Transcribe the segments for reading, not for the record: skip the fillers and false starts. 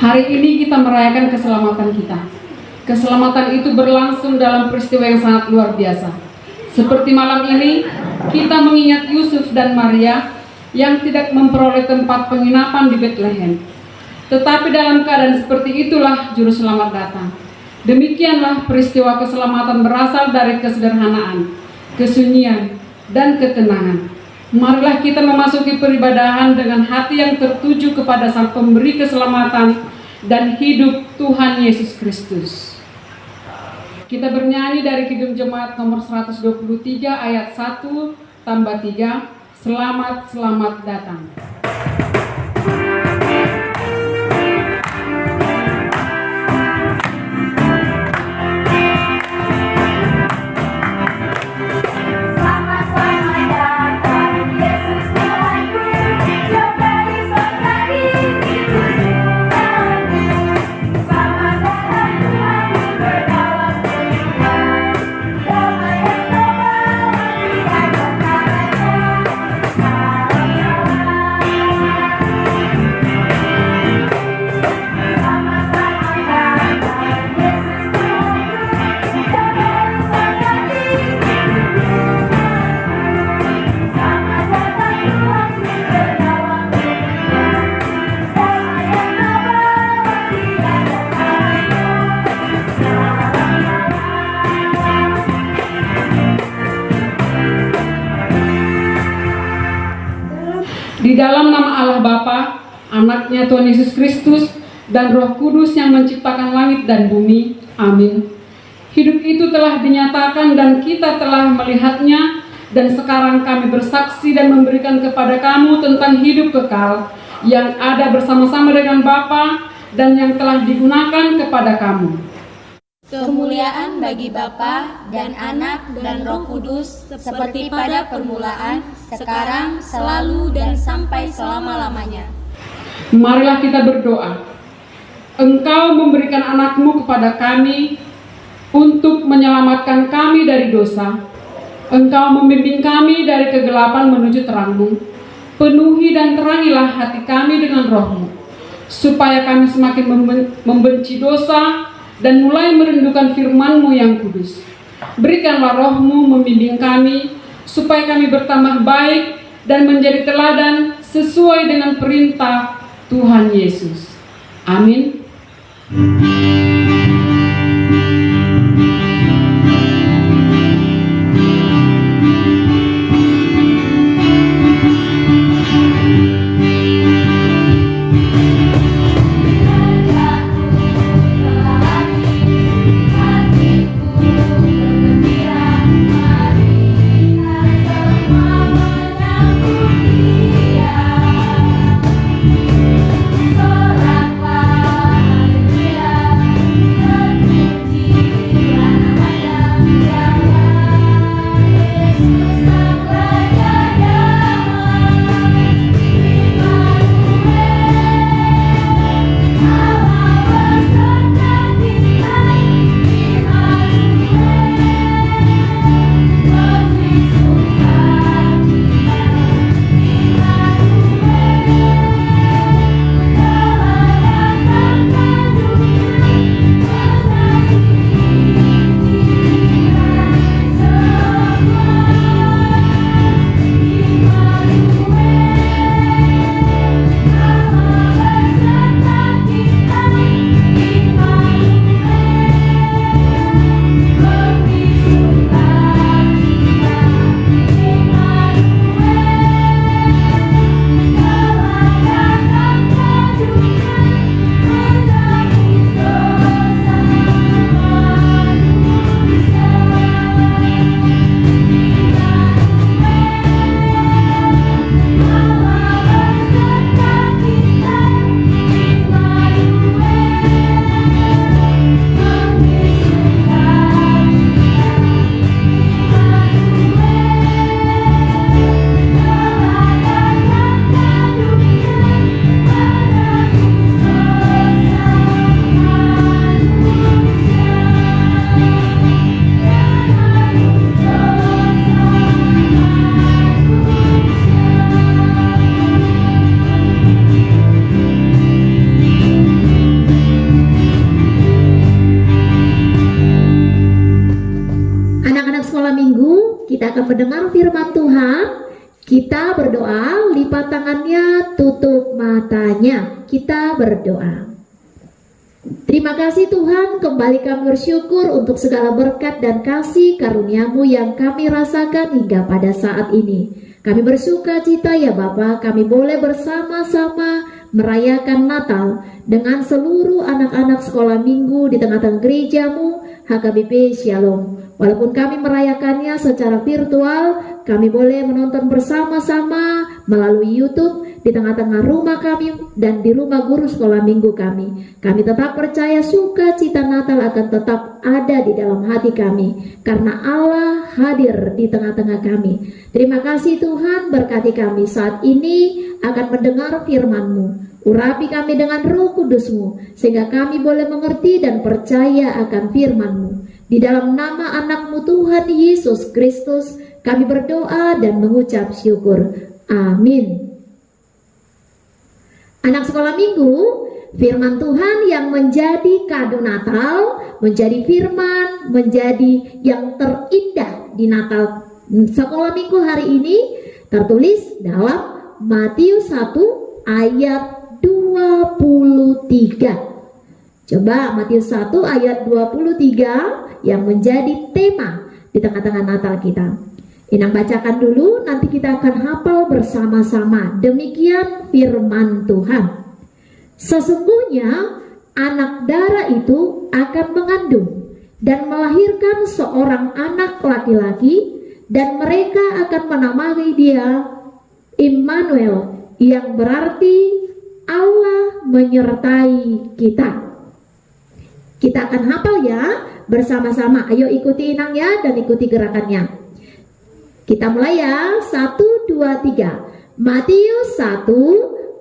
Hari ini kita merayakan keselamatan kita. Keselamatan itu berlangsung dalam peristiwa yang sangat luar biasa. Seperti malam ini, kita mengingat Yusuf dan Maria yang tidak memperoleh tempat penginapan di Bethlehem. Tetapi dalam keadaan seperti itulah Juru Selamat datang. Demikianlah peristiwa keselamatan berasal dari kesederhanaan, kesunyian, dan ketenangan. Marilah kita memasuki peribadahan dengan hati yang tertuju kepada Sang Pemberi keselamatan dan hidup Tuhan Yesus Kristus. Kita bernyanyi dari Kidung Jemaat nomor 123 ayat 1 tambah 3, Selamat, selamat datang. Di dalam nama Allah Bapa, Anaknya Tuhan Yesus Kristus, dan Roh Kudus yang menciptakan langit dan bumi. Amin. Hidup itu telah dinyatakan dan kita telah melihatnya, dan sekarang kami bersaksi dan memberikan kepada kamu tentang hidup kekal yang ada bersama-sama dengan Bapa dan yang telah digunakan kepada kamu. Kemuliaan bagi Bapa dan Anak dan Roh Kudus, seperti pada permulaan, sekarang, selalu, dan sampai selama-lamanya. Marilah kita berdoa. Engkau memberikan anak-Mu kepada kami untuk menyelamatkan kami dari dosa. Engkau membimbing kami dari kegelapan menuju terang-Mu. Penuhi dan terangilah hati kami dengan Roh-Mu, supaya kami semakin membenci dosa dan mulai merindukan firman-Mu yang kudus. Berikanlah Roh-Mu membimbing kami, supaya kami bertambah baik dan menjadi teladan sesuai dengan perintah Tuhan Yesus. Amin. Soraklah, haleluya. Minggu kita akan mendengar firman Tuhan. Kita berdoa, lipat tangannya, tutup matanya. Kita berdoa. Terima kasih Tuhan, kembali kami bersyukur untuk segala berkat dan kasih karunia-Mu yang kami rasakan hingga pada saat ini. Kami bersuka cita ya Bapa, kami boleh bersama-sama merayakan Natal dengan seluruh anak-anak sekolah minggu di tengah-tengah gereja-Mu, HKBP Shalom. Walaupun kami merayakannya secara virtual, kami boleh menonton bersama-sama melalui YouTube di tengah-tengah rumah kami dan di rumah guru sekolah minggu kami. Kami tetap percaya sukacita Natal akan tetap ada di dalam hati kami karena Allah hadir di tengah-tengah kami. Terima kasih Tuhan, berkati kami saat ini akan mendengar firman-Mu. Urapi kami dengan Roh Kudus-Mu sehingga kami boleh mengerti dan percaya akan firman-Mu. Di dalam nama anak-Mu Tuhan Yesus Kristus kami berdoa dan mengucap syukur. Amin. Anak sekolah minggu, firman Tuhan yang menjadi kado Natal, menjadi firman, menjadi yang terindah di Natal sekolah minggu hari ini tertulis dalam Matius 1 ayat 23. Coba Matius 1 ayat 23 yang menjadi tema di tengah-tengah Natal kita. Inang bacakan dulu, nanti kita akan hafal bersama-sama. Demikian firman Tuhan. Sesungguhnya anak darah itu akan mengandung dan melahirkan seorang anak laki-laki, dan mereka akan menamai dia Immanuel, yang berarti Allah menyertai kita. Kita akan hafal ya bersama-sama. Ayo ikuti Inang ya dan ikuti gerakannya. Kita mulai ya. 1, 2, 3. Matius 1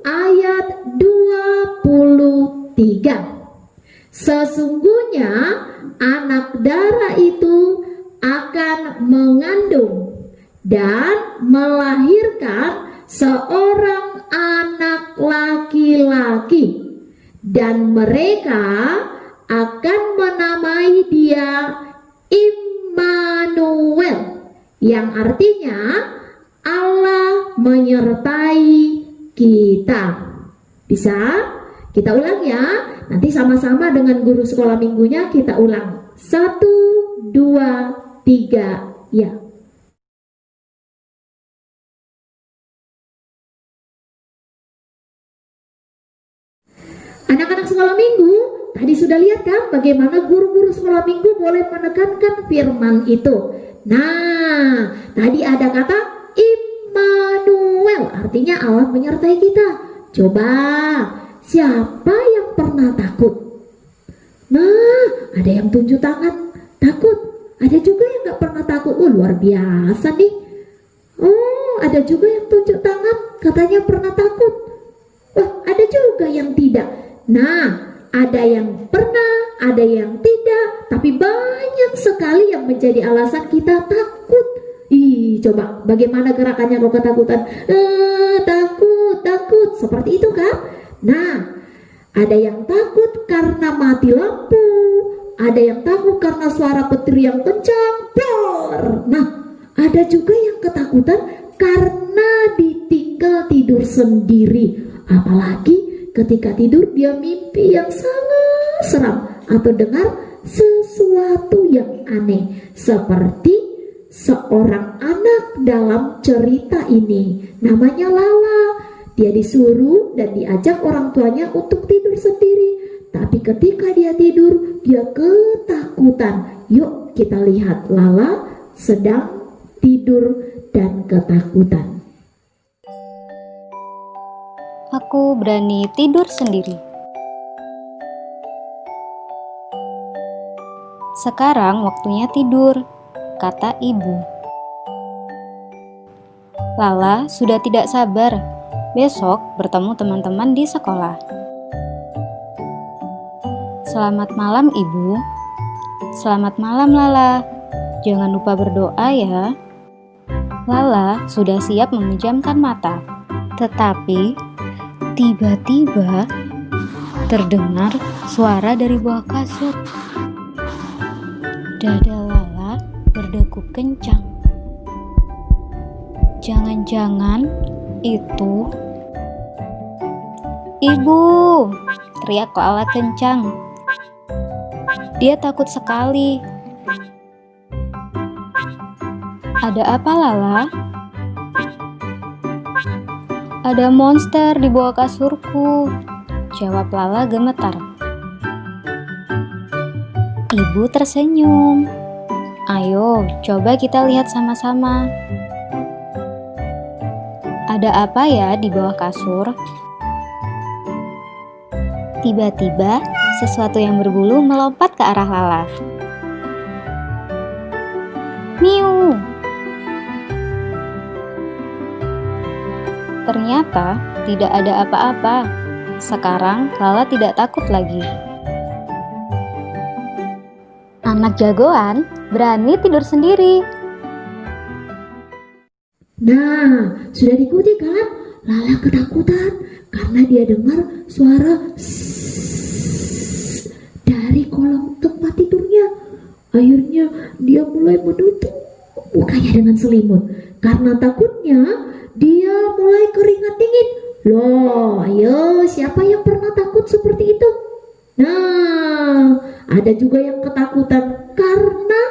ayat 23. Sesungguhnya anak darah itu akan mengandung dan melahirkan seorang anak laki-laki, dan mereka akan menamai dia Immanuel, yang artinya Allah menyertai kita. Bisa? Kita ulang ya. Nanti sama-sama dengan guru sekolah minggunya kita ulang. 1, 2, 3, ya. Anak-anak sekolah minggu, tadi sudah lihat kan bagaimana guru-guru sekolah minggu boleh menekankan firman itu. Nah, tadi ada kata Immanuel, artinya Allah menyertai kita. Coba, siapa yang pernah takut? Nah, ada yang tunjuk tangan takut. Ada juga yang gak pernah takut. Luar biasa nih. Oh, ada juga yang tunjuk tangan katanya pernah takut. Wah, ada juga yang tidak. Nah, ada yang pernah, ada yang tidak, tapi banyak sekali yang menjadi alasan kita takut. Coba bagaimana gerakannya kalau ketakutan? Takut, seperti itu kan? Nah, ada yang takut karena mati lampu, ada yang takut karena suara petir yang kencang, bor. Nah, ada juga yang ketakutan karena ditinggal tidur sendiri, apalagi ketika tidur dia mimpi yang sangat seram atau dengar sesuatu yang aneh, seperti seorang anak dalam cerita ini. Namanya Lala. Dia disuruh dan diajak orang tuanya untuk tidur sendiri, tapi ketika dia tidur dia ketakutan. Yuk kita lihat Lala sedang tidur dan ketakutan. Aku berani tidur sendiri. Sekarang waktunya tidur, kata ibu. Lala sudah tidak sabar besok bertemu teman-teman di sekolah. Selamat malam ibu. Selamat malam Lala. Jangan lupa berdoa ya. Lala sudah siap memejamkan mata. Tetapi tiba-tiba terdengar suara dari bawah kasur. Dada Lala berdegup cukup kencang. Jangan-jangan itu Ibu, teriak Lala kencang. Dia takut sekali. Ada apa, Lala? Ada monster di bawah kasurku, jawab Lala gemetar. Ibu tersenyum. Ayo, coba kita lihat sama-sama. Ada apa ya di bawah kasur? Tiba-tiba, sesuatu yang berbulu melompat ke arah Lala. Miu! Ternyata tidak ada apa-apa. Sekarang Lala tidak takut lagi. Anak jagoan berani tidur sendiri. Nah, sudah diikuti kan? Lala ketakutan karena dia dengar suara dari kolong tempat tidurnya. Akhirnya dia mulai menutup mukanya dengan selimut. Karena takutnya, dia mulai keringat dingin. Loh, ayo, siapa yang pernah takut seperti itu? Nah, ada juga yang ketakutan karena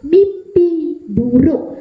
mimpi buruk.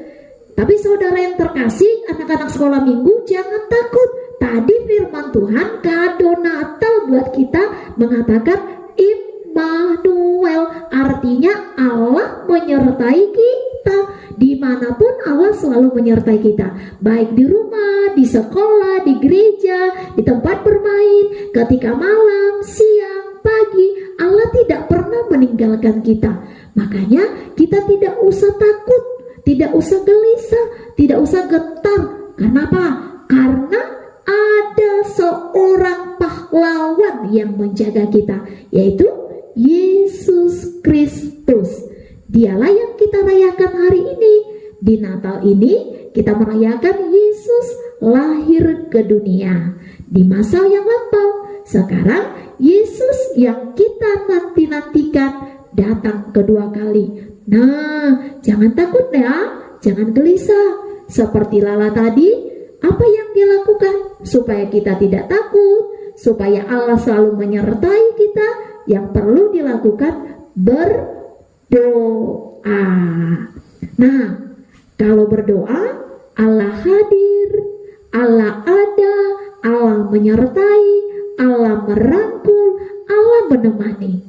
Tapi saudara yang terkasih, anak-anak sekolah minggu, jangan takut. Tadi firman Tuhan, kado Natal buat kita mengatakan Immanuel, artinya Allah menyertai kita. Dimanapun Allah selalu menyertai kita, baik di rumah, di sekolah, di gereja, di tempat bermain, ketika malam, siang, pagi, Allah tidak pernah meninggalkan kita. Makanya kita tidak usah takut, tidak usah gelisah, tidak usah gentar. Kenapa? Karena ada seorang pahlawan yang menjaga kita, yaitu Yesus Kristus. Dialah yang kita rayakan hari ini. Di Natal ini kita merayakan Yesus lahir ke dunia. Di masa yang lampau, sekarang Yesus yang kita nanti-nantikan datang kedua kali. Nah, jangan takut ya, jangan gelisah. Seperti Lala tadi, apa yang dia lakukan supaya kita tidak takut, supaya Allah selalu menyertai kita? Yang perlu dilakukan berdoa. Nah, kalau berdoa, Allah hadir, Allah ada, Allah menyertai, Allah merangkul, Allah menemani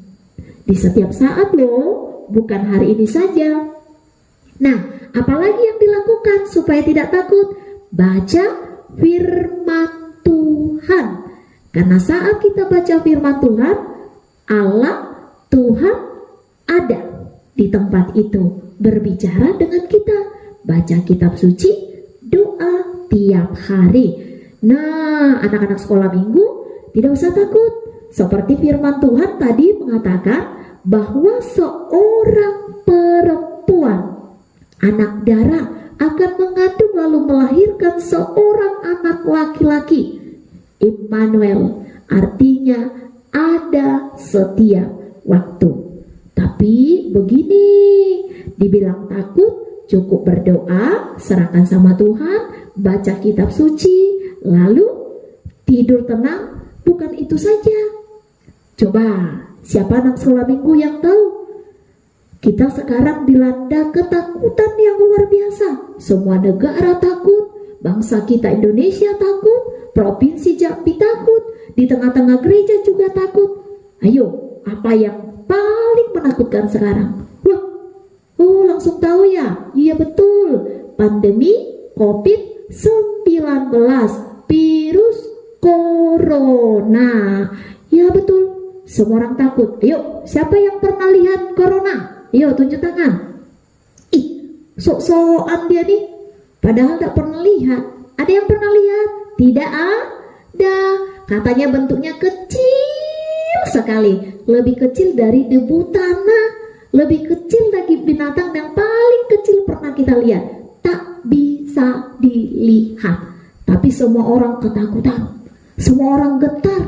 di setiap saat loh, bukan hari ini saja. Nah, apalagi yang dilakukan supaya tidak takut? Baca firman Tuhan. Karena saat kita baca firman Tuhan, Allah, Tuhan ada di tempat itu, berbicara dengan kita. Baca kitab suci, doa tiap hari. Nah, anak-anak sekolah minggu tidak usah takut. Seperti firman Tuhan tadi mengatakan bahwa seorang perempuan, anak darah, akan mengandung lalu melahirkan seorang anak laki-laki. Immanuel, artinya ada setiap waktu. Tapi begini, dibilang takut, cukup berdoa, serahkan sama Tuhan, baca kitab suci, lalu tidur tenang. Bukan itu saja. Coba, siapa anak sekolah minggu yang tahu? Kita sekarang dilanda ketakutan yang luar biasa. Semua negara takut, bangsa kita Indonesia takut, provinsi Jambi takut, di tengah-tengah gereja juga takut. Ayo, apa yang paling menakutkan sekarang? Wah, langsung tahu ya? Iya betul, pandemi COVID-19, virus corona. Ya betul, semua orang takut. Ayo, siapa yang pernah lihat corona? Ayo, tunjuk tangan. Ih, sok-sokan dia nih, padahal tak pernah lihat. Ada yang pernah lihat? Tidak ada. Katanya bentuknya kecil sekali, lebih kecil dari debu tanah, lebih kecil dari binatang yang paling kecil pernah kita lihat. Tak bisa dilihat. Tapi semua orang ketakutan, semua orang getar,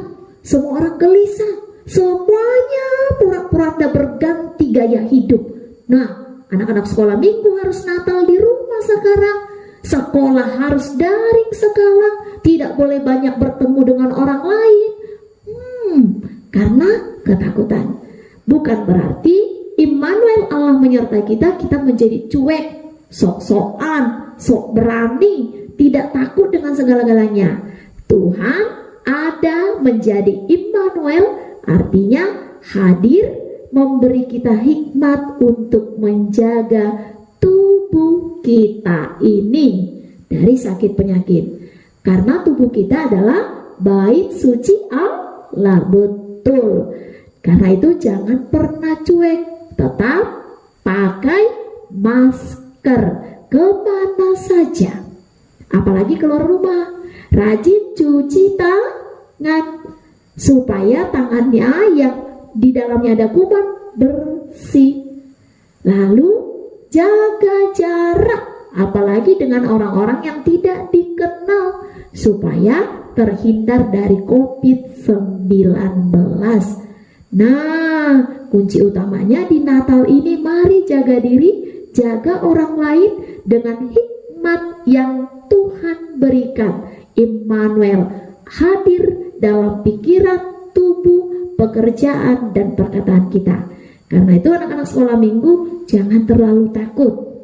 semua orang gelisah, semuanya pura-pura berganti gaya hidup. Nah, Anak-anak sekolah minggu harus Natal di rumah sekarang. Sekolah harus daring sekarang. Tidak boleh banyak bertemu dengan orang lain. Karena ketakutan. Bukan berarti Immanuel Allah menyertai kita, kita menjadi cuek, sok-sokan, sok berani, tidak takut dengan segala-galanya. Tuhan ada menjadi Immanuel, artinya hadir, memberi kita hikmat untuk menjaga tubuh kita ini dari sakit penyakit. Karena tubuh kita adalah bait suci Allah, betul. Karena itu jangan pernah cuek, tetap pakai masker kemana saja. Apalagi keluar rumah, rajin cuci tangan supaya tangannya yang di dalamnya ada kuman bersih. Lalu jaga jarak, apalagi dengan orang-orang yang tidak dikenal, supaya terhindar dari COVID-19. Nah, kunci utamanya di Natal ini, mari jaga diri, jaga orang lain dengan hikmat yang Tuhan berikan. Immanuel hadir dalam pikiran, tubuh, pekerjaan, dan perkataan kita. Karena itu anak-anak sekolah minggu jangan terlalu takut.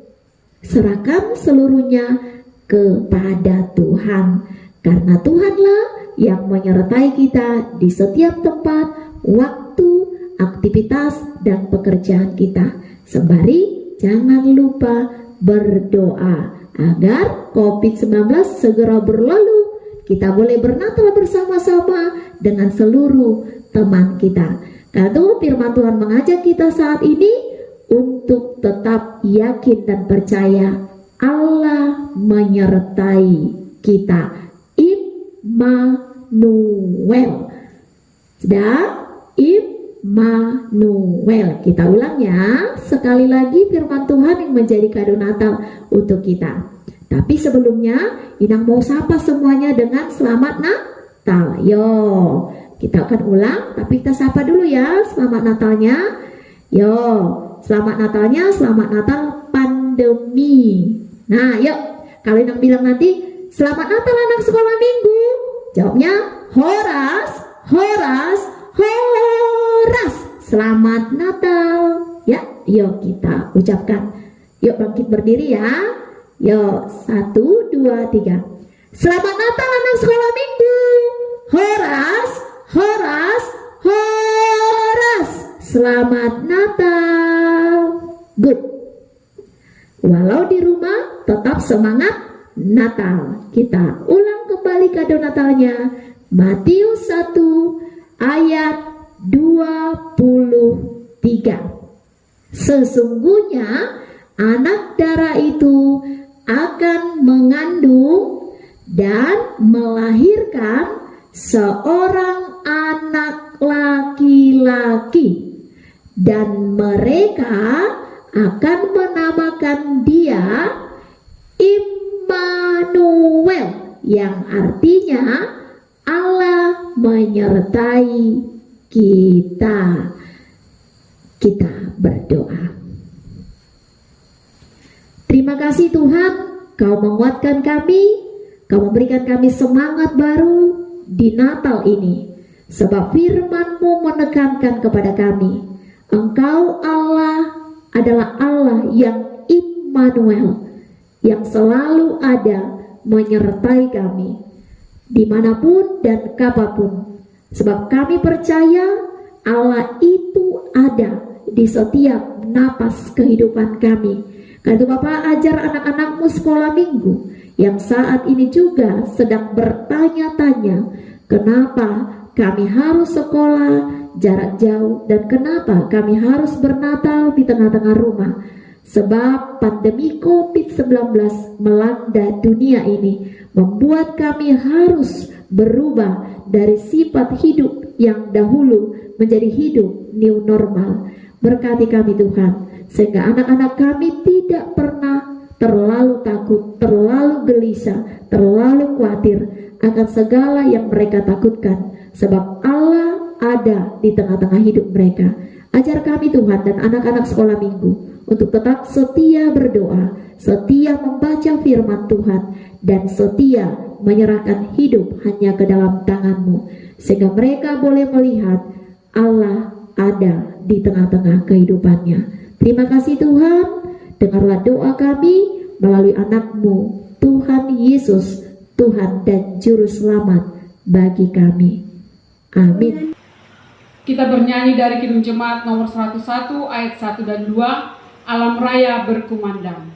Serahkan seluruhnya kepada Tuhan. Karena Tuhanlah yang menyertai kita di setiap tempat, waktu, aktivitas, dan pekerjaan kita. Sembari jangan lupa berdoa agar COVID-19 segera berlalu. Kita boleh bernatal bersama-sama dengan seluruh teman kita. Karena itu firman Tuhan mengajak kita saat ini untuk tetap yakin dan percaya Allah menyertai kita. Immanuel. Sudah? Immanuel. Kita ulang ya. Sekali lagi firman Tuhan yang menjadi kado Natal untuk kita. Tapi sebelumnya Inang mau sapa semuanya dengan selamat Natal. Yo, kita akan ulang, tapi kita sapa dulu ya. Selamat Natalnya. Yo, selamat Natalnya, selamat Natal pandemi. Nah, yuk. Kalau Inang bilang nanti selamat Natal anak sekolah minggu, jawabnya Horas, Horas, Horas. Selamat Natal. Ya, yuk kita ucapkan. Yuk bangkit berdiri ya. Yuk, 1, 2, 3. Selamat Natal anak sekolah minggu. Horas, Horas, Horas. Selamat Natal. Good. Walau di rumah tetap semangat Natal. Kita ulang kembali kado Natalnya. Matius 1 ayat 23. Sesungguhnya anak darah itu akan mengandung dan melahirkan seorang anak laki-laki, dan mereka akan menamakan dia Immanuel, yang artinya Allah menyertai kita. Kita berdoa. Terima kasih Tuhan, Kau menguatkan kami, Kau memberikan kami semangat baru di Natal ini. Sebab firman-Mu menekankan kepada kami, Engkau Allah adalah Allah yang Immanuel, yang selalu ada menyertai kami dimanapun dan kapanpun. Sebab kami percaya Allah itu ada di setiap napas kehidupan kami. Karena itu Bapak, ajar anak-anakmu sekolah minggu yang saat ini juga sedang bertanya-tanya, kenapa kami harus sekolah jarak jauh dan kenapa kami harus bernatal di tengah-tengah rumah. Sebab pandemi COVID-19 melanda dunia ini membuat kami harus berubah dari sifat hidup yang dahulu menjadi hidup new normal. Berkati kami Tuhan, sehingga anak-anak kami tidak pernah terlalu takut, terlalu gelisah, terlalu khawatir akan segala yang mereka takutkan, sebab Allah ada di tengah-tengah hidup mereka. Ajar kami Tuhan dan anak-anak sekolah minggu untuk tetap setia berdoa, setia membaca firman Tuhan, dan setia menyerahkan hidup hanya ke dalam tangan-Mu, sehingga mereka boleh melihat Allah ada di tengah-tengah kehidupannya. Terima kasih Tuhan, dengarlah doa kami melalui anak-Mu, Tuhan Yesus, Tuhan dan Juru Selamat bagi kami. Amin. Kita bernyanyi dari Kidung Jemaat nomor 101 ayat 1 dan 2, Alam Raya Berkumandang.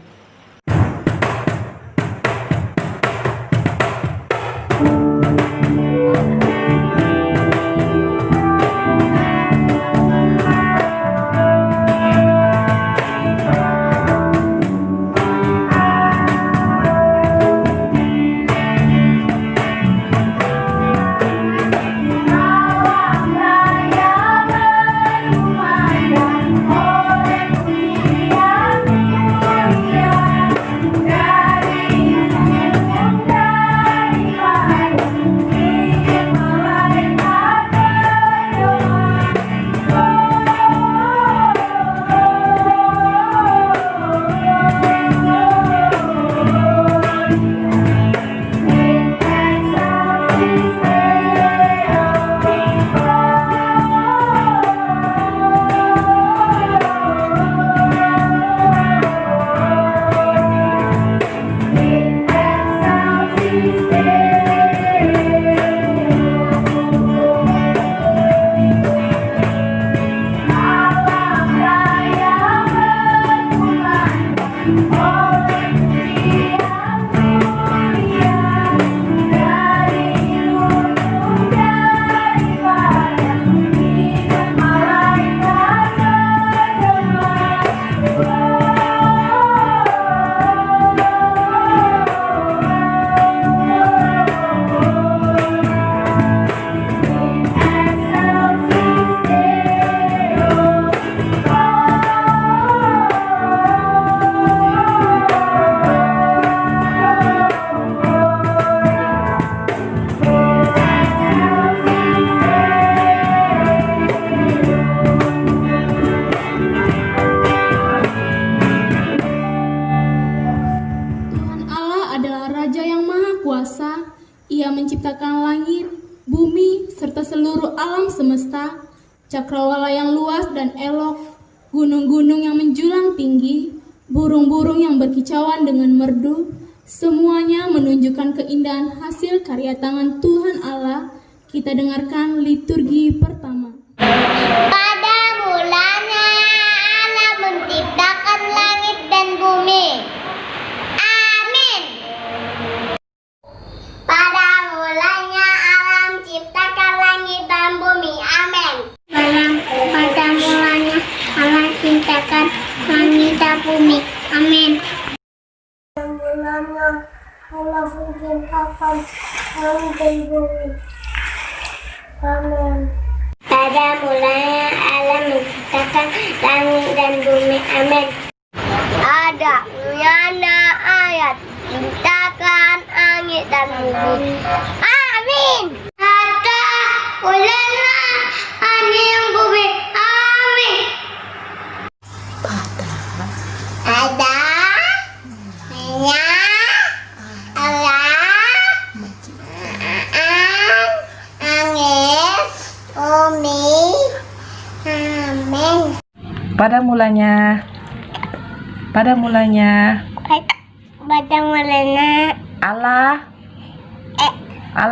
Ia menciptakan langit, bumi, serta seluruh alam semesta, cakrawala yang luas dan elok, gunung-gunung yang menjulang tinggi, burung-burung yang berkicauan dengan merdu, semuanya menunjukkan keindahan hasil karya tangan Tuhan Allah. Kita dengarkan liturgi pertama. Pada mulanya Allah menciptakan langit dan bumi. Amin. Pada mulanya Allah menciptakan langit dan bumi. Amin. Pada mulanya Allah menciptakan langit dan bumi. Amin. Pada mulanya Allah menciptakan langit dan bumi. Amin. Pada mulanya Allah menciptakan langit dan bumi. Amin. Ada mulanya ayat menciptakan langit dan bumi. Amin. Ada mulanya langit dan bumi. Amin. Ada mulanya Allah langit bumi. Amin. Pada mulanya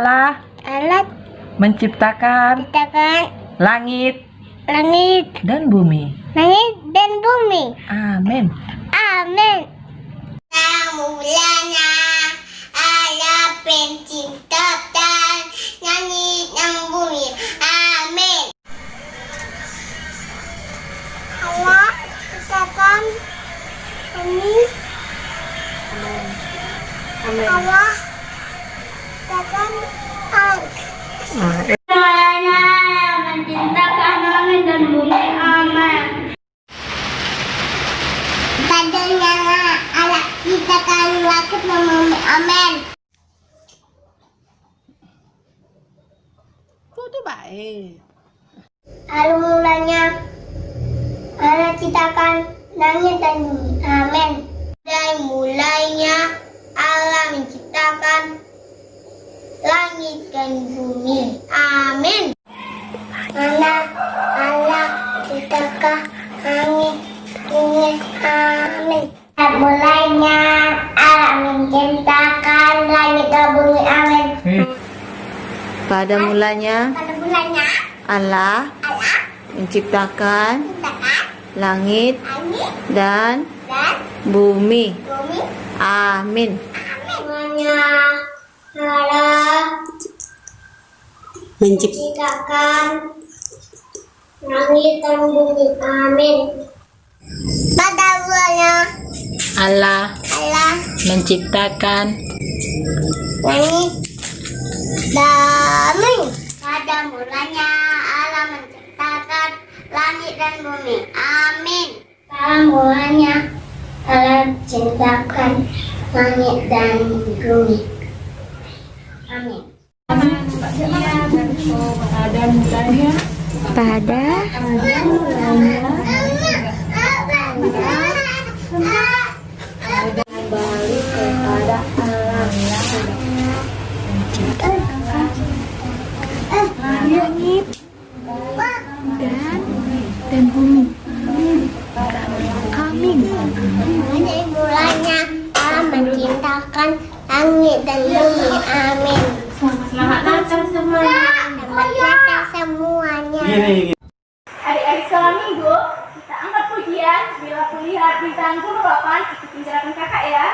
Allah menciptakan langit dan bumi. Amin. Amin. Mulanya Allah menciptakan langit dan bumi. Amin. Allah menciptakan bumi. Allah menciptakan langit. Mulanya Allah menciptakan langit dan bumi. Amin. Padanya Allah ciptakan langit dan bumi. Amin. Itu baik. Mulanya Allah ciptakan langit dan bumi. Amin. Dari mulanya Allah menciptakan langit dan bumi. Amin. Allah menciptakan langit bumi. Amin. Mulanya Allah menciptakan langit dan bumi. Amin. Pada mulanya Allah menciptakan langit dan bumi. Amin. Mulanya Allah menciptakan langit dan bumi. Amin. Pada mulanya Allah Allah menciptakan langit dan bumi. Pada mulanya Allah menciptakan langit dan bumi. Amin. Pada mulanya Allah menciptakan langit dan bumi. Amin. Pada mulanya Allah menciptakan langit dan bumi. Amin. Selamat datang semuanya. Selamat datang semuanya. Adik-adik sekolah minggu, kita angkat pujian. Bila kulihat bintang gunung 8, ikutin gerakan kakak ya.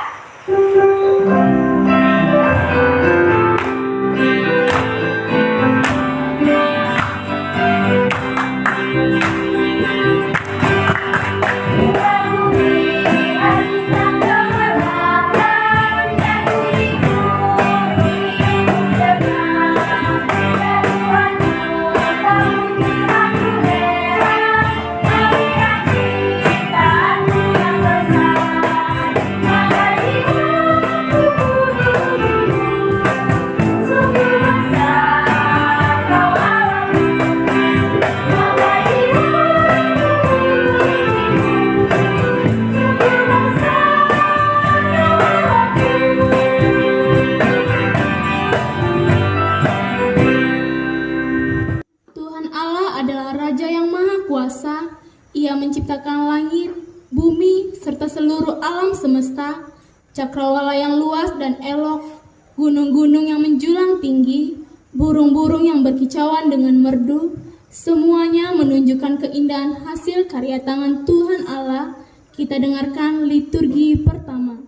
Ia menciptakan langit, bumi, serta seluruh alam semesta, cakrawala yang luas dan elok, gunung-gunung yang menjulang tinggi, burung-burung yang berkicauan dengan merdu, semuanya menunjukkan keindahan hasil karya tangan Tuhan Allah. Kita dengarkan liturgi pertama.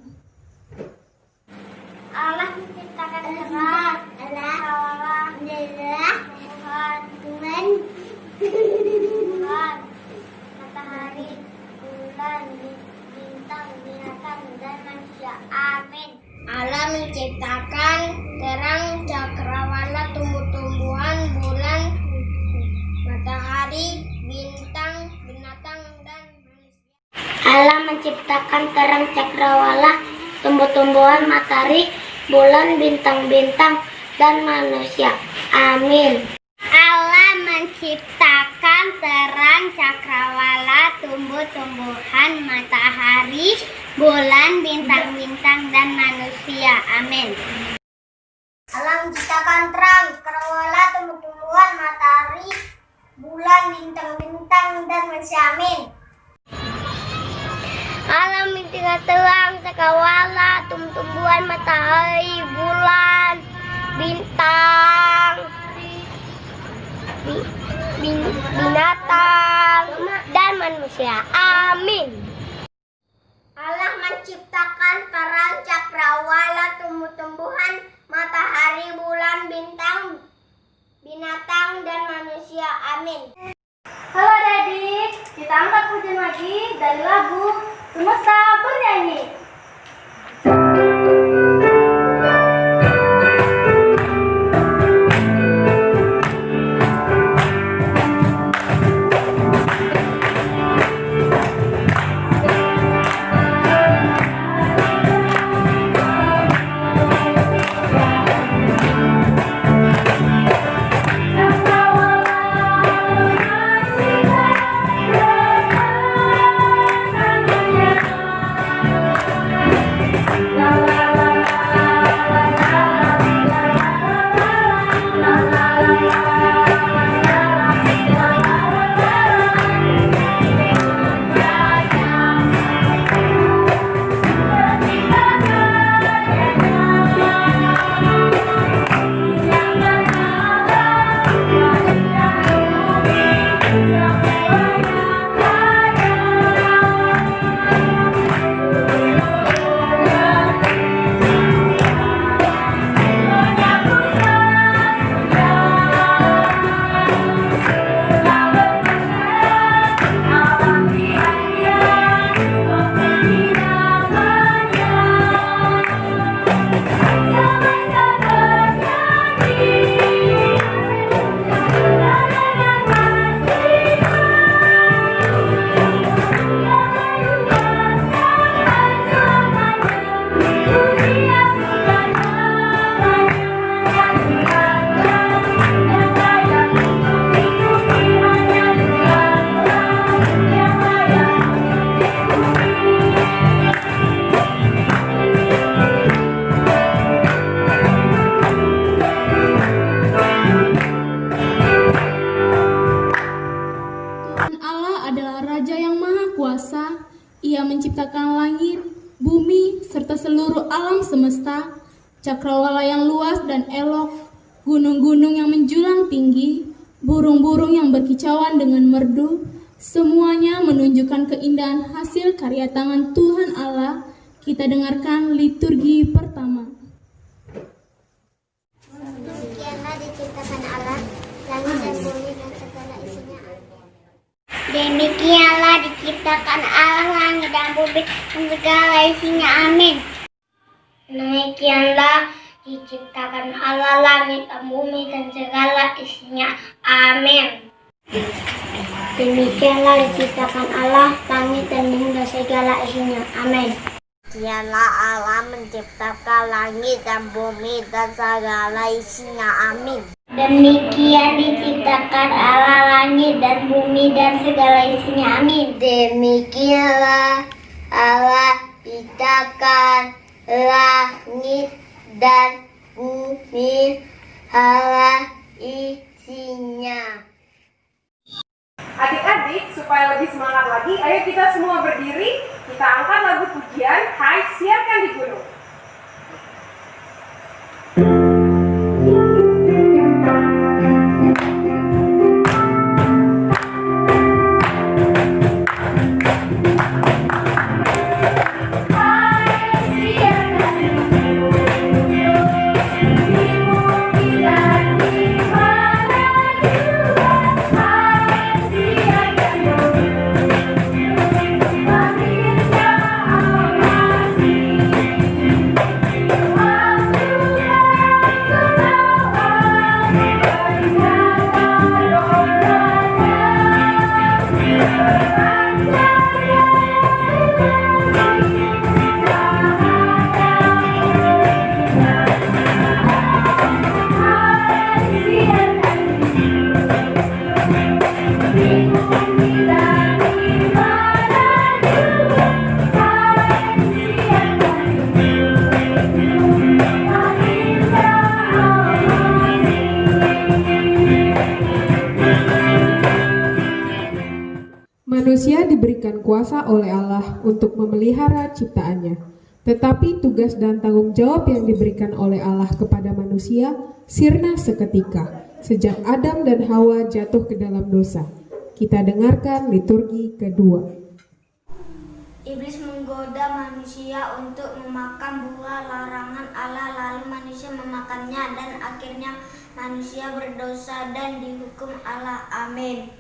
Allah menciptakan terang, Allah, Tuhan, matahari, bulan, bintang, binatang, dan manusia. Amin. Allah menciptakan terang, cakrawala, tumbuh-tumbuhan, bulan, matahari, bintang, binatang, dan manusia. Allah menciptakan terang, cakrawala, tumbuh-tumbuhan, matahari, bulan, bintang-bintang, dan manusia. Amin. Allah menciptakan terang, cakrawala, tumbuh-tumbuhan, matahari, bulan, bintang-bintang, dan manusia. Amin. Allah menciptakan terang, cakrawala, tumbuh-tumbuhan, matahari, bulan, bintang-bintang, dan manusia. Amin. Allah menciptakan terang, cakrawala, tumbuh-tumbuhan, matahari, bulan, bintang, binatang, dan manusia. Amin. Allah menciptakan terang, cakrawala, tumbuh-tumbuhan, matahari, bulan, bintang, binatang, dan manusia. Amin. Halo adik-adik, kita angkat pujian lagi dari lagu Semesta Bernyanyi. cakrawala yang luas dan elok, gunung-gunung yang menjulang tinggi, burung-burung yang berkicauan dengan merdu, semuanya menunjukkan keindahan hasil karya tangan Tuhan Allah. Kita dengarkan liturgi pertama. Demikianlah diciptakan Allah, langit dan bumi dan segala isinya. Demikianlah diciptakan Allah, langit dan bumi dan segala isinya. Amin. Demikianlah diciptakan Allah, langit dan bumi dan segala isinya. Amin. Demikianlah diciptakan Allah, langit dan bumi dan segala isinya. Amin. Demikianlah Allah menciptakan langit dan bumi dan segala isinya. Amin. Demikian diciptakan Allah, langit dan bumi dan segala isinya. Amin. Demikianlah Allah ciptakan langit dan bumi segala isinya. Adik-adik, supaya lebih semangat lagi, ayo kita semua berdiri, kita angkat lagu pujian, Hai Siarkan di Gunung. Manusia diberikan kuasa oleh Allah untuk memelihara ciptaannya. Tetapi tugas dan tanggung jawab yang diberikan oleh Allah kepada manusia sirna seketika, sejak Adam dan Hawa jatuh ke dalam dosa. Kita dengarkan liturgi kedua. Iblis menggoda manusia untuk memakan buah larangan Allah, lalu manusia memakannya dan akhirnya manusia berdosa dan dihukum Allah. Amin.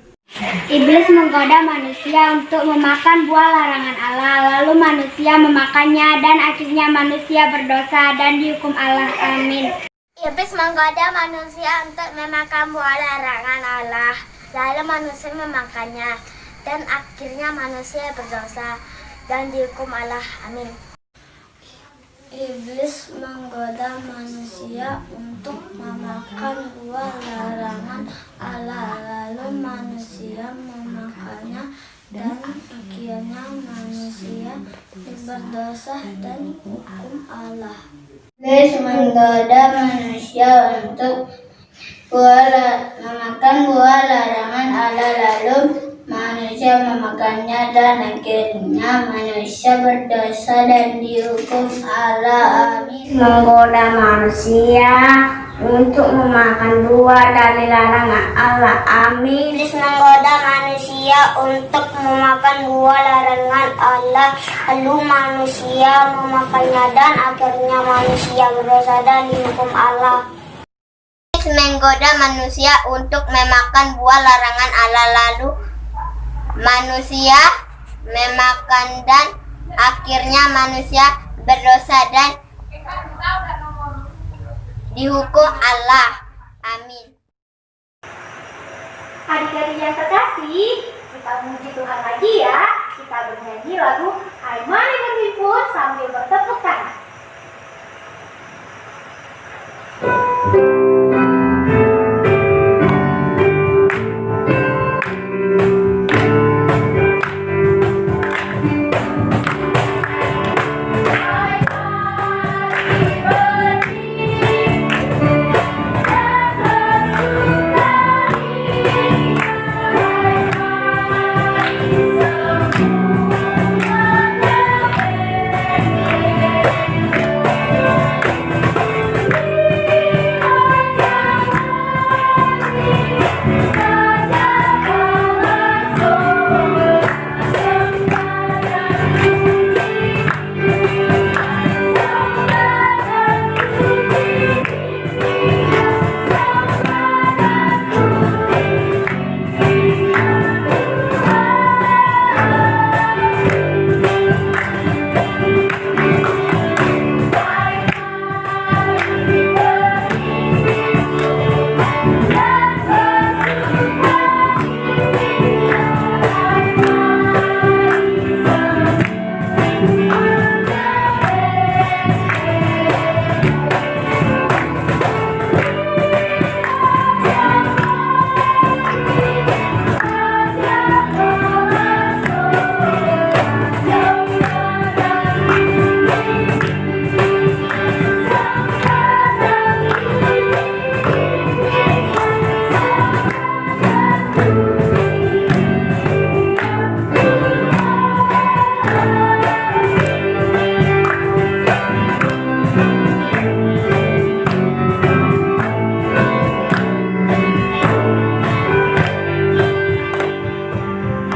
Iblis menggoda manusia untuk memakan buah larangan Allah, lalu manusia memakannya dan akhirnya manusia berdosa dan dihukum Allah. Amin. Iblis menggoda manusia untuk memakan buah larangan Allah, lalu manusia memakannya dan akhirnya manusia berdosa dan dihukum Allah. Amin. Iblis menggoda manusia untuk memakan buah larangan Allah, lalu manusia memakannya dan akhirnya manusia berdosa dan hukum Allah. Iblis menggoda manusia untuk memakan buah larangan Allah, lalu manusia memakannya dan akhirnya manusia berdosa dan dihukum Allah. Amin. Menggoda manusia untuk memakan buah dari larangan Allah. Amin. Iblis menggoda manusia untuk memakan buah larangan Allah, lalu manusia memakannya dan akhirnya manusia berdosa dan dihukum Allah. Iblis menggoda manusia untuk memakan buah larangan Allah, lalu manusia memakan dan akhirnya manusia berdosa dan dihukum Allah. Amin. Adik-adik yang terkasih, kita memuji Tuhan lagi ya. Kita bernyanyi lagu Hai Mari Berhimpun sambil bertepuk tangan.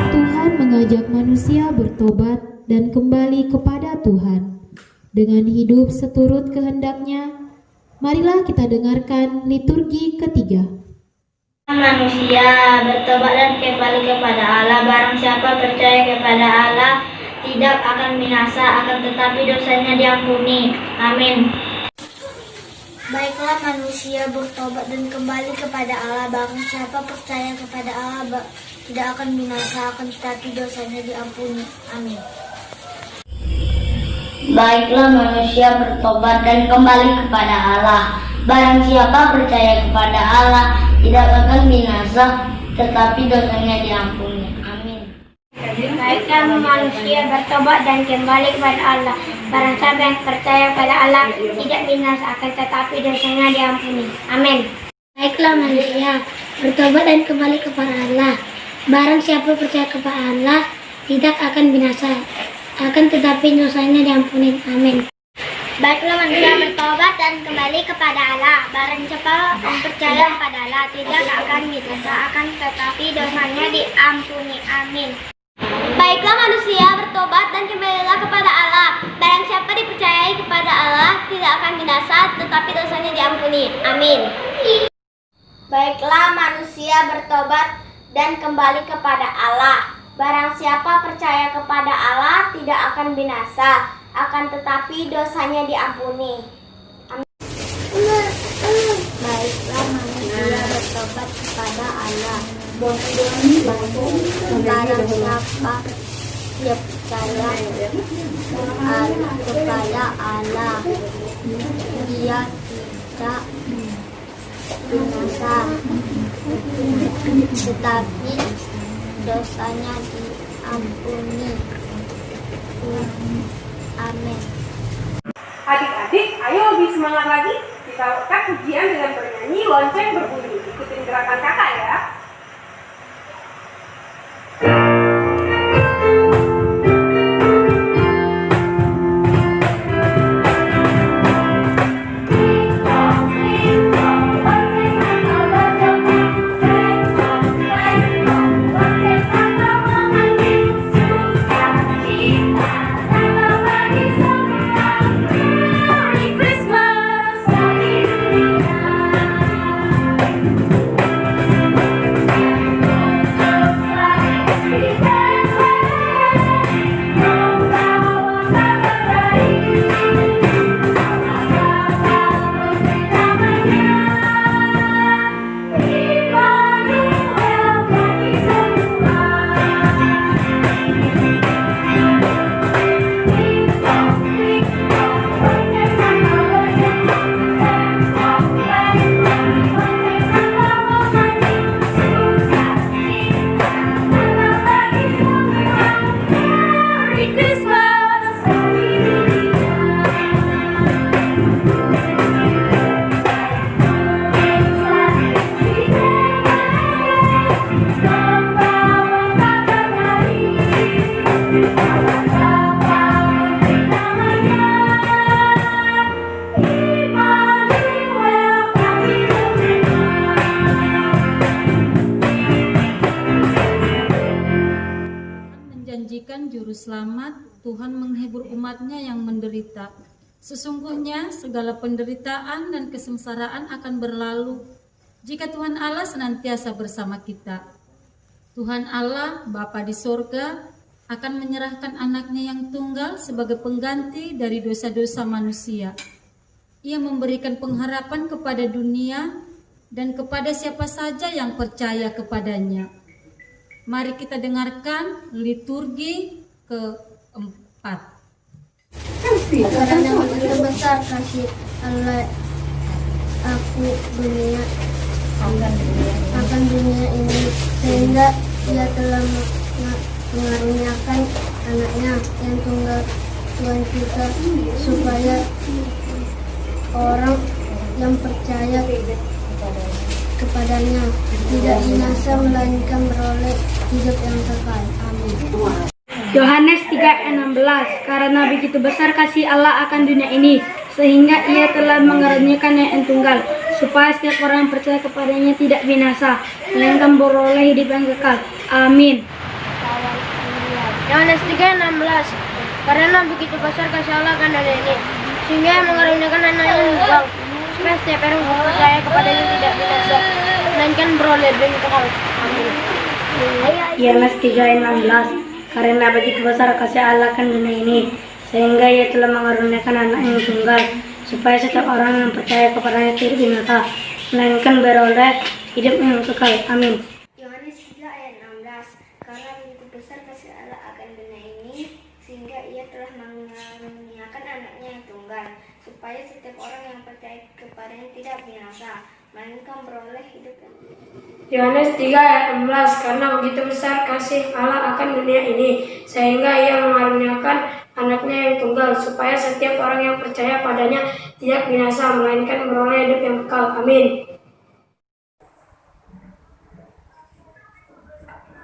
Tuhan mengajak manusia bertobat dan kembali kepada Tuhan dengan hidup seturut kehendak-Nya. Marilah kita dengarkan liturgi ketiga. Manusia bertobat dan kembali kepada Allah. Barang siapa percaya kepada Allah tidak akan binasa, akan tetapi dosanya diampuni. Amin. Baiklah, manusia bertobat dan kembali kepada Allah. Barang siapa percaya kepada Allah tidak akan binasa, akan tetapi dosanya diampuni. Amin. Baiklah, manusia bertobat dan kembali kepada Allah. Barang siapa percaya kepada Allah tidak akan binasa, tetapi dosanya diampuni. Amin. Baiklah, manusia bertobat dan kembali kepada Allah. Barang siapa yang percaya kepada Allah tidak binasa, akan tetapi dosanya diampuni. Amin. Baiklah, manusia bertobat dan kembali kepada Allah. Barang siapa percaya kepada Allah tidak akan binasa, akan tetapi dosanya diampuni. Amin. Baiklah, manusia bertobat dan kembali kepada Allah. Barang siapa yang percaya kepada Allah tidak akan binasa, akan tetapi dosanya diampuni. Amin. Baiklah, manusia bertobat dan kembalilah kepada Allah. Barang siapa dipercayai kepada Allah tidak akan binasa, tetapi dosanya diampuni. Amin. Baiklah, manusia bertobat dan kembali kepada Allah. Barang siapa percaya kepada Allah tidak akan binasa, akan tetapi dosanya diampuni. Amin. Baiklah, manusia bertobat kepada Allah. Barang siapa yang percaya kepada Allah, dia tidak binasa, tetapi dosanya diampuni. Amin. Adik-adik, ayo lebih semangat lagi. Kita lakukan pujian dengan bernyanyi lonceng berbunyi. Ikutin gerakan kakak ya. Menjanjikan juru selamat, Tuhan menghibur umatnya yang menderita. Sesungguhnya segala penderitaan dan kesengsaraan akan berlalu jika Tuhan Allah senantiasa bersama kita. Tuhan Allah, Bapa di sorga, akan menyerahkan anaknya yang tunggal sebagai pengganti dari dosa-dosa manusia. Ia memberikan pengharapan kepada dunia dan kepada siapa saja yang percaya kepadanya. Mari kita dengarkan liturgi keempat. Karena begitu besar kasih Allah aku dunia akan dunia ini, sehingga Ia telah mengaruniakan anaknya yang tunggal Tuhan kita, supaya orang yang percaya kepadanya tidak binasa melainkan beroleh hidup yang kekal. Amin. Yohanes 3:16. Karena begitu besar kasih Allah akan dunia ini, sehingga ia telah mengaruniakan yang tunggal, supaya setiap orang yang percaya kepadanya tidak binasa, melainkan beroleh hidup yang kekal. Amin. Yohanes 3:16. Karena begitu besar kasih Allah akan dunia ini, sehingga ia mengaruniakan anaknya yang tunggal, supaya setiap orang yang percaya kepadanya tidak binasa, melainkan beroleh hidup yang kekal. Amin. Yohanes 3:16. Karena begitu besar kasih Allah akan dunia ini, sehingga ia telah mengaruniakan anak yang tunggal, supaya setiap orang yang percaya kepadanya tidak binasa, melainkan beroleh hidup yang kekal. Amin. Yohanes 3:16. Karena begitu besar kasih Allah akan dunia ini, sehingga ia telah mengaruniakan anaknya yang tunggal, supaya setiap orang yang percaya kepadanya tidak binasa, melainkan beroleh hidup yang kekal. Yohanes 3:16. Karena begitu besar kasih Allah akan dunia ini, sehingga ia mengaruniakan anaknya yang tunggal, supaya setiap orang yang percaya padanya tidak binasa, melainkan beroleh hidup yang kekal. Amin.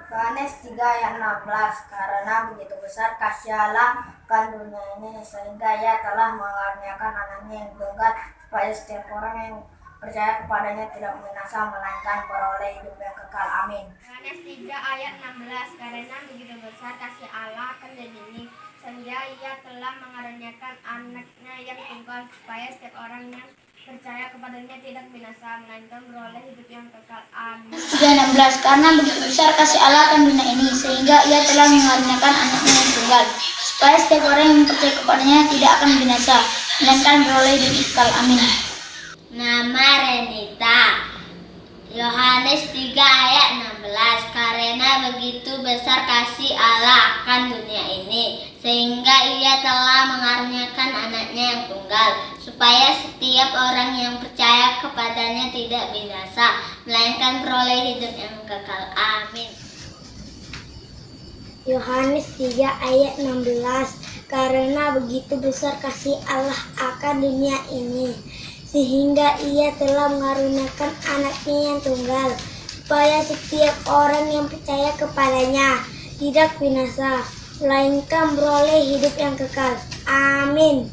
Yohanes 3:16. Karena begitu besar kasih Allah akan dunia ini, sehingga ia telah mengaruniakan anaknya yang tunggal, supaya setiap orang yang percaya kepadanya tidak binasa, melainkan beroleh hidup yang kekal. Amin. Yohanes 3:16. Karena begitu besar kasih Allah akan dunia ini, sehingga ia telah mengaruniakan anaknya yang tunggal, supaya setiap orang yang percaya kepadanya tidak binasa, melainkan beroleh hidup yang kekal. Amin. 3:16. Karena begitu besar kasih Allah akan dunia ini, sehingga ia telah mengaruniakan anaknya yang tunggal, supaya setiap orang yang percaya kepadanya tidak akan binasa, melainkan beroleh hidup yang kekal. Amin. Nama Renita. Yohanes 3:16. Karena begitu besar kasih Allah akan dunia ini, sehingga ia telah mengaruniakan anaknya yang tunggal, supaya setiap orang yang percaya kepadanya tidak binasa, melainkan beroleh hidup yang kekal. Amin. Yohanes 3:16. Karena begitu besar kasih Allah akan dunia ini, sehingga ia telah mengaruniakan anaknya yang tunggal, supaya setiap orang yang percaya kepadanya tidak binasa, melainkan beroleh hidup yang kekal. Amin.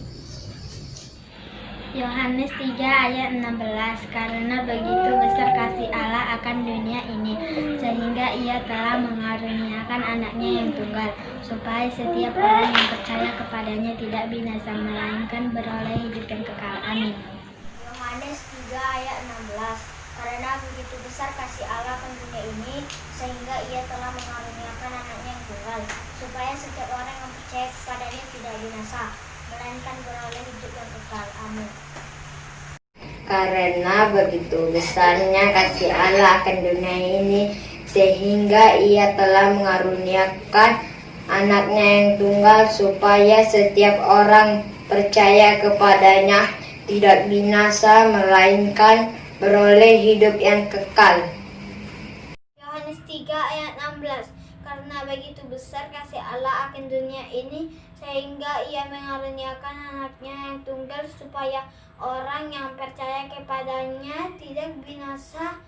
Yohanes 3:16. Karena begitu besar kasih Allah akan dunia ini, sehingga ia telah mengaruniakan anaknya yang tunggal, supaya setiap orang yang percaya kepadanya tidak binasa, melainkan beroleh hidup yang kekal. Amin. Yohanes 3:16. Karena begitu besar kasih Allah akan dunia ini, sehingga ia telah mengaruniakan anaknya yang tunggal, supaya setiap orang yang percaya kepadanya tidak binasa, melainkan beroleh hidup yang kekal. Amin. Karena begitu besarnya kasih Allah akan dunia ini, sehingga ia telah mengaruniakan anaknya yang tunggal, supaya setiap orang percaya kepadanya tidak binasa, melainkan beroleh hidup yang kekal. Yohanes 3:16. Karena begitu besar kasih Allah akan dunia ini, sehingga ia mengaruniakan anaknya yang tunggal, supaya orang yang percaya kepadanya tidak binasa,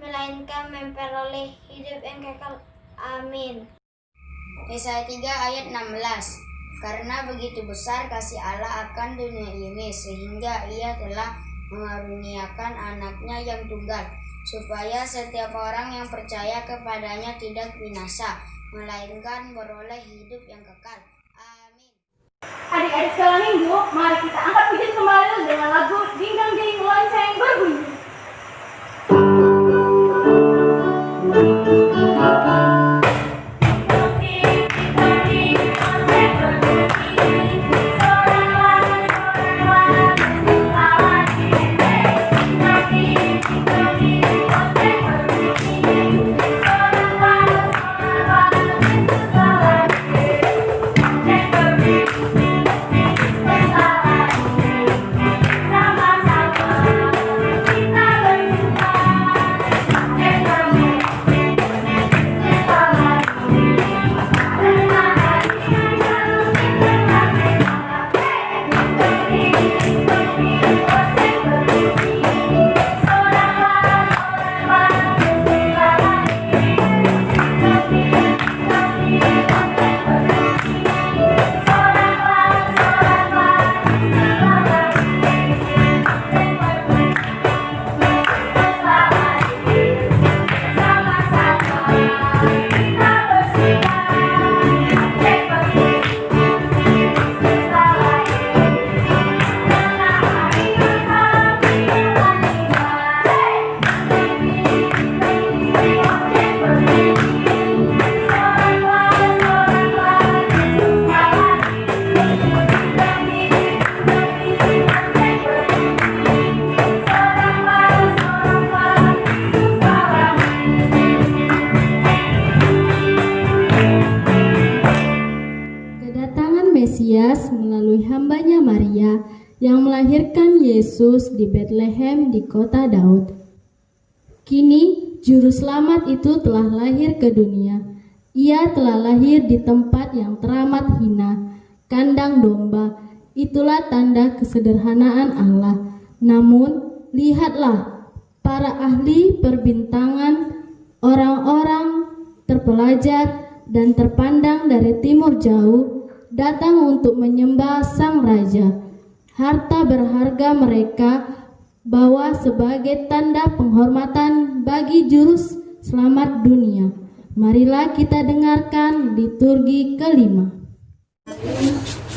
melainkan memperoleh hidup yang kekal. Amin. Yesaya 3:16. Karena begitu besar kasih Allah akan dunia ini, sehingga ia telah mengaruniakan anaknya yang tunggal, supaya setiap orang yang percaya kepadanya tidak binasa, melainkan beroleh hidup yang kekal. Amin. Adik-adik sekolah minggu, mari kita angkat pujian kembali dengan lagu Dingdang Ding Lonceng Berbunyi. Kita melahirkan Yesus di Bethlehem di kota Daud. Kini Juru Selamat itu telah lahir ke dunia. Ia telah lahir di tempat yang teramat hina, kandang domba. Itulah tanda kesederhanaan Allah. Namun, lihatlah, para ahli perbintangan, orang-orang terpelajar dan terpandang dari timur jauh, datang untuk menyembah Sang Raja. Harta berharga mereka bawa sebagai tanda penghormatan bagi Juru Selamat dunia. Marilah kita dengarkan liturgi kelima.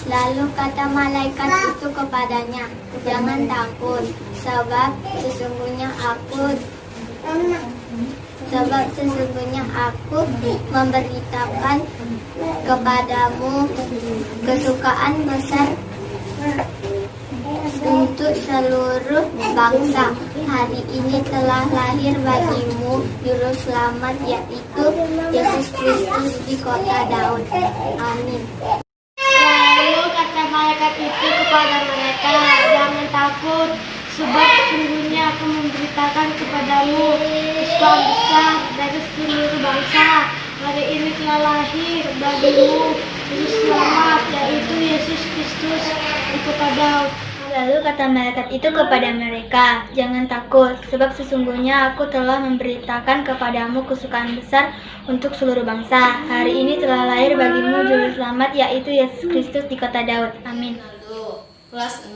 Lalu kata malaikat itu kepadanya, jangan takut, sebab sesungguhnya aku memberitakan kepadamu kesukaan besar untuk seluruh bangsa. Hari ini telah lahir bagimu Juru Selamat, yaitu Yesus Kristus di kota Daud. Amin. Lalu kata malaikat itu kepada mereka, jangan takut, sebab sesungguhnya aku memberitakan kepadamu kesukaan besar dari seluruh bangsa. Hari ini telah lahir bagimu Juru Selamat, yaitu Yesus Kristus di kota Daud. Lalu kata malaikat itu kepada mereka, jangan takut, sebab sesungguhnya aku telah memberitakan kepadamu kesukaan besar untuk seluruh bangsa. Hari ini telah lahir bagimu Juru Selamat, yaitu Yesus Kristus di kota Daud. Amin. Kelas 6.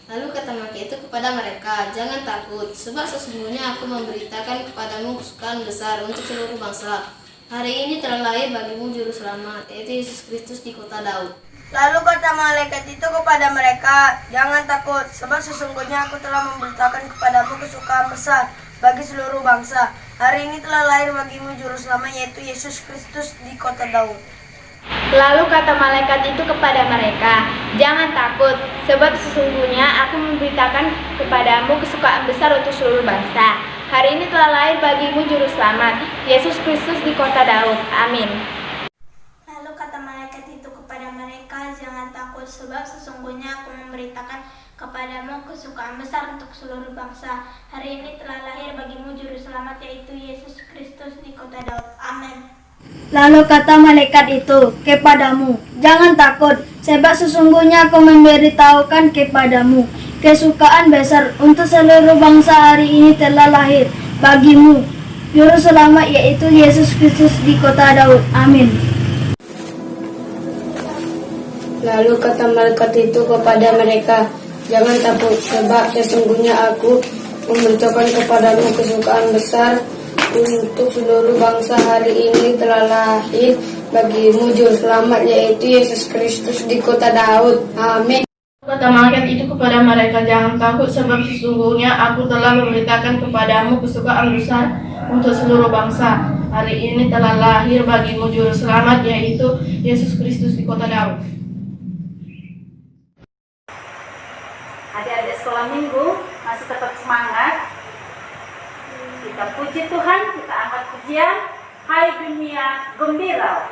Lalu kata malaikat itu kepada mereka, jangan takut, sebab sesungguhnya aku memberitakan kepadamu kesukaan besar untuk seluruh bangsa. Hari ini telah lahir bagimu Juru Selamat, yaitu Yesus Kristus di kota Daud. Lalu kata malaikat itu kepada mereka, jangan takut, sebab sesungguhnya aku telah memberitakan kepadamu kesukaan besar bagi seluruh bangsa. Hari ini telah lahir bagimu Juru Selamat, yaitu Yesus Kristus di kota Daud. Lalu kata malaikat itu kepada mereka, jangan takut, sebab sesungguhnya aku memberitakan kepadamu kesukaan besar untuk seluruh bangsa. Hari ini telah lahir bagimu Juru Selamat, Yesus Kristus di kota Daud. Amin. Lalu kata malaikat itu kepada mereka, jangan takut, sebab sesungguhnya aku memberitakan kepadamu kesukaan besar untuk seluruh bangsa. Hari ini telah lahir bagimu Juru Selamat, yaitu Yesus Kristus di kota Daud. Amin. Lalu kata malaikat itu kepadamu, jangan takut, sebab sesungguhnya aku memberitahukan kepadamu kesukaan besar untuk seluruh bangsa. Hari ini telah lahir bagimu Juru Selamat, yaitu Yesus Kristus di kota Daud. Amin. Lalu kata malaikat itu kepada mereka, jangan takut, sebab sesungguhnya aku memberitakan kepadamu kesukaan besar untuk seluruh bangsa. Hari ini telah lahir bagimu Juru Selamat, yaitu Yesus Kristus di kota Daud. Amin. Kata malaikat itu kepada mereka, jangan takut, sebab sesungguhnya aku telah memberitakan kepadamu kesukaan besar untuk seluruh bangsa. Hari ini telah lahir bagimu Juru Selamat, yaitu Yesus Kristus di kota Daud. Adik-adik sekolah minggu masih tetap semangat. Kita puji Tuhan, kita angkat pujian, hai dunia gembira.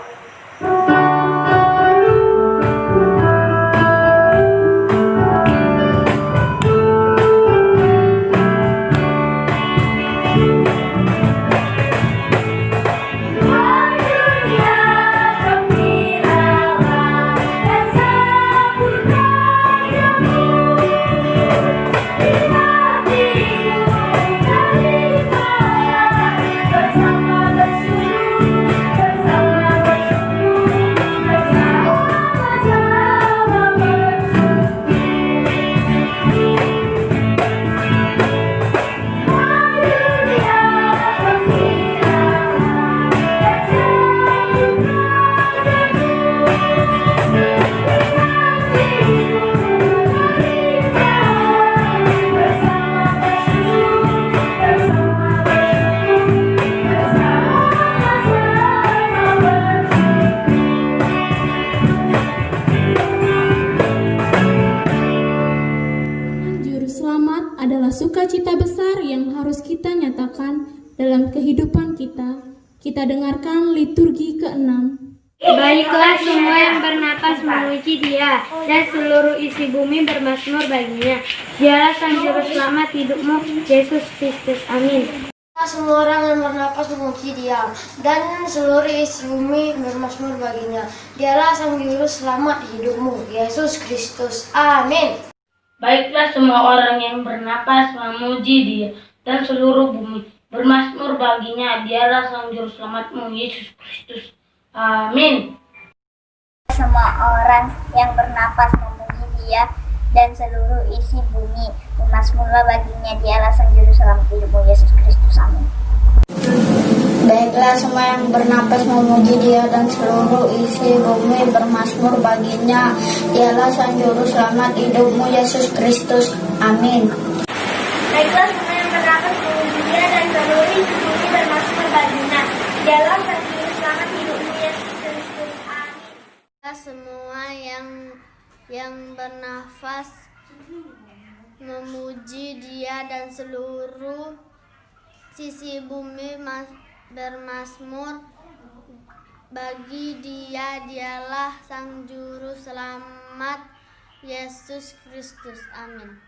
Sukacita besar yang harus kita nyatakan dalam kehidupan kita. Kita dengarkan liturgi ke-6. Baiklah semua yang bernapas memuji Dia, dan seluruh isi bumi bermazmur baginya. Dialah Sang Juru Selamat hidupmu, Yesus Kristus. Amin. Semua orang yang bernapas memuji Dia, dan seluruh isi bumi bermazmur baginya. Dialah Sang Juru Selamat hidupmu, Yesus Kristus. Amin. Baiklah semua orang yang bernapas memuji Dia, dan seluruh bumi bermazmur baginya. Dialah Sang Juru Selamatmu, Yesus Kristus. Amin. Semua orang yang bernapas memuji Dia, dan seluruh isi bumi bermazmurlah baginya. Dialah Sang Juru Selamat hidupmu, Yesus Kristus. Amin. Baiklah semua yang bernapas memuji Dia, dan seluruh isi bumi bermazmur baginya. Dialah Sang Juru Selamat hidupmu, Yesus Kristus. Amin. Baiklah semua yang bernapas memuji Dia, dan seluruh isi bumi bermazmur baginya. Dialah Sang Juru Selamat hidupmu, Yesus Kristus. Amin. Semua yang bernafas memuji Dia, dan seluruh sisi bumi bermazmur bagi Dia. Dialah Sang Juru Selamat Yesus Kristus. Amin.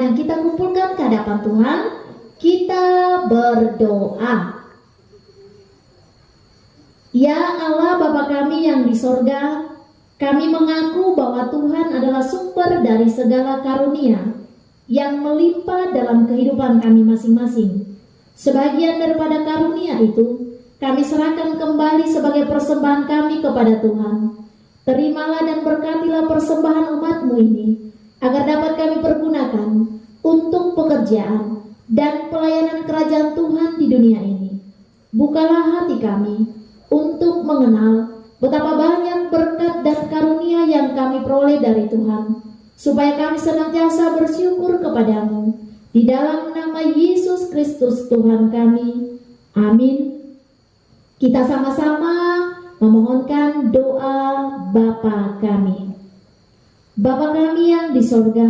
yang kita kumpulkan ke hadapan Tuhan, kita berdoa. Ya Allah Bapa kami yang di sorga, kami mengaku bahwa Tuhan adalah sumber dari segala karunia yang melimpah dalam kehidupan kami masing-masing. Sebagian daripada karunia itu kami serahkan kembali sebagai persembahan kami kepada Tuhan. Terimalah dan berkatilah persembahan umat-Mu ini, agar dapat kami pergunakan untuk pekerjaan dan pelayanan kerajaan Tuhan di dunia ini. Bukalah hati kami untuk mengenal betapa banyak berkat dan karunia yang kami peroleh dari Tuhan, supaya kami senantiasa bersyukur kepadamu. Di dalam nama Yesus Kristus Tuhan kami. Amin. Kita sama-sama memohonkan doa Bapa kami. Bapa kami yang di sorga,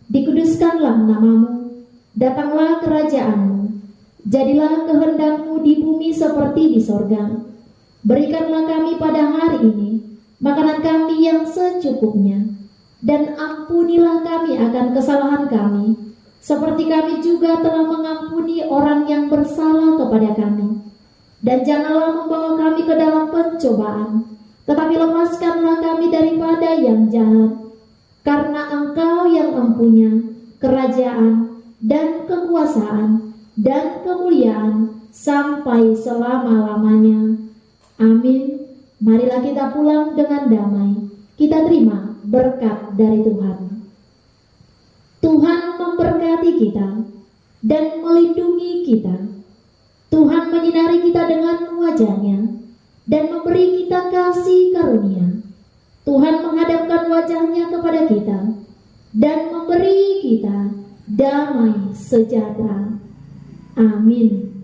dikuduskanlah namamu, datanglah kerajaan-Mu, jadilah kehendak-Mu di bumi seperti di sorga. Berikanlah kami pada hari ini makanan kami yang secukupnya, dan ampunilah kami akan kesalahan kami, seperti kami juga telah mengampuni orang yang bersalah kepada kami. Dan janganlah membawa kami ke dalam pencobaan, tetapi lepaskanlah kami daripada yang jahat. Karena Engkau yang mempunyai kerajaan dan kekuasaan dan kemuliaan sampai selama-lamanya. Amin. Marilah kita pulang dengan damai. Kita terima berkat dari Tuhan. Tuhan memberkati kita dan melindungi kita. Tuhan menyinari kita dengan wajah-Nya dan memberi kita kasih karunia. Tuhan menghadapkan wajah-Nya kepada kita dan memberi kita damai sejahtera. Amin.